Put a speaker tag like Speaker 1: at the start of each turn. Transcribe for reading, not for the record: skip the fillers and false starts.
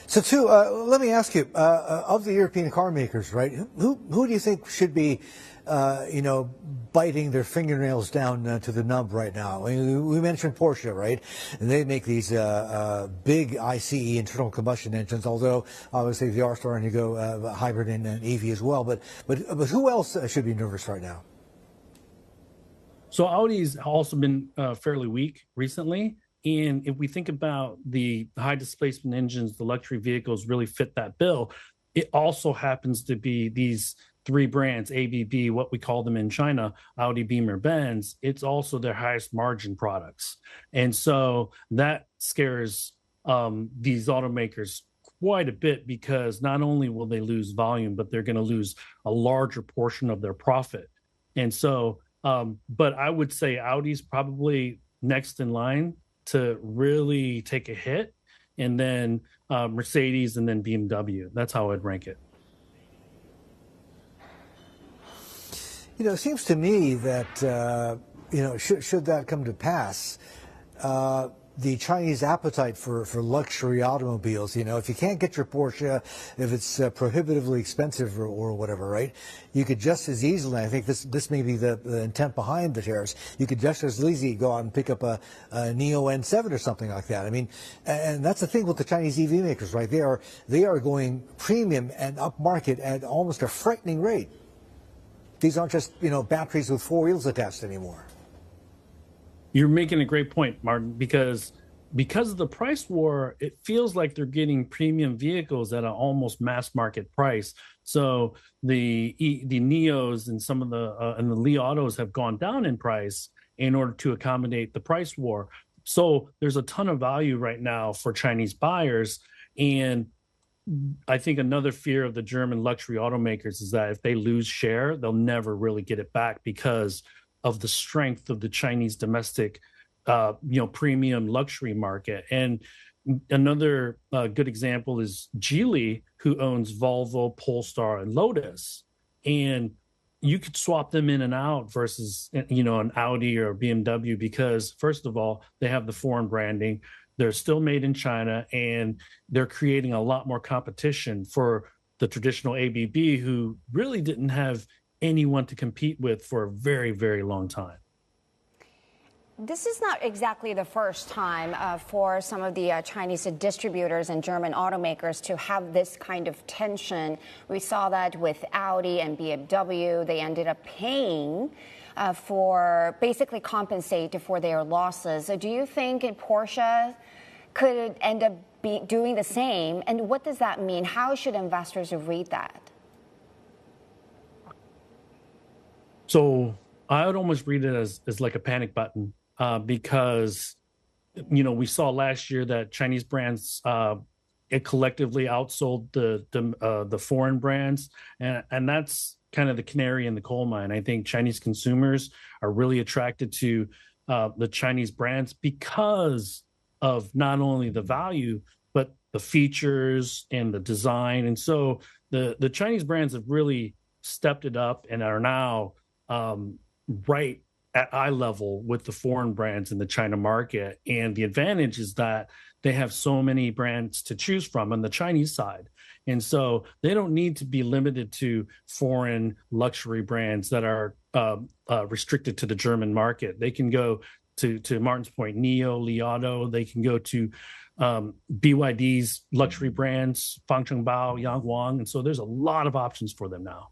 Speaker 1: So, too, let me ask you, of the European car makers, right? Who do you think should be, biting their fingernails down to the nub right now? I mean, we mentioned Porsche, right? And they make these big ICE internal combustion engines. Although obviously they are starting to go hybrid and EV as well. But who else should be nervous right now?
Speaker 2: So Audi's also been fairly weak recently. And if we think about the high displacement engines, the luxury vehicles really fit that bill. It also happens to be these three brands, ABB, what we call them in China, Audi, Beamer, Benz. It's also their highest margin products. And so that scares these automakers quite a bit, because not only will they lose volume, but they're going to lose a larger portion of their profit. And so, but I would say Audi's probably next in line to really take a hit, and then Mercedes, and then BMW. That's how I'd rank it.
Speaker 1: It seems to me that, should that come to pass, the Chinese appetite for luxury automobiles, if you can't get your Porsche, if it's prohibitively expensive or whatever, right, you could just as easily, I think this may be the intent behind the tariffs, you could just as easily go out and pick up a Neo N7 or something like that. I mean, and that's the thing with the Chinese EV makers, right? They are going premium and upmarket at almost a frightening rate. These aren't just, batteries with four wheels attached anymore.
Speaker 2: You're making a great point, Martin, because of the price war, it feels like they're getting premium vehicles at an almost mass market price. So the Neos and some of the Li Autos have gone down in price in order to accommodate the price war. So there's a ton of value right now for Chinese buyers. And I think another fear of the German luxury automakers is that if they lose share, they'll never really get it back, because of the strength of the Chinese domestic, premium luxury market. And another good example is Geely, who owns Volvo, Polestar, and Lotus. And you could swap them in and out versus, an Audi or BMW, because first of all, they have the foreign branding. They're still made in China, and they're creating a lot more competition for the traditional ABB, who really didn't have anyone to compete with for a very, very long time.
Speaker 3: This is not exactly the first time for some of the Chinese distributors and German automakers to have this kind of tension. We saw that with Audi and BMW. They ended up paying for basically compensate for their losses. So do you think Porsche could end up doing the same? And what does that mean? How should investors read that?
Speaker 2: So I would almost read it as like a panic button, because, we saw last year that Chinese brands it collectively outsold the foreign brands, and that's kind of the canary in the coal mine. I think Chinese consumers are really attracted to the Chinese brands because of not only the value, but the features and the design. And so the Chinese brands have really stepped it up and are now right at eye level with the foreign brands in the China market. And the advantage is that they have so many brands to choose from on the Chinese side. And so they don't need to be limited to foreign luxury brands that are restricted to the German market. They can go to Martin's point, Neo, Li Auto. They can go to BYD's luxury brands, Fangcheng Bao, Yangwang. And so there's a lot of options for them now.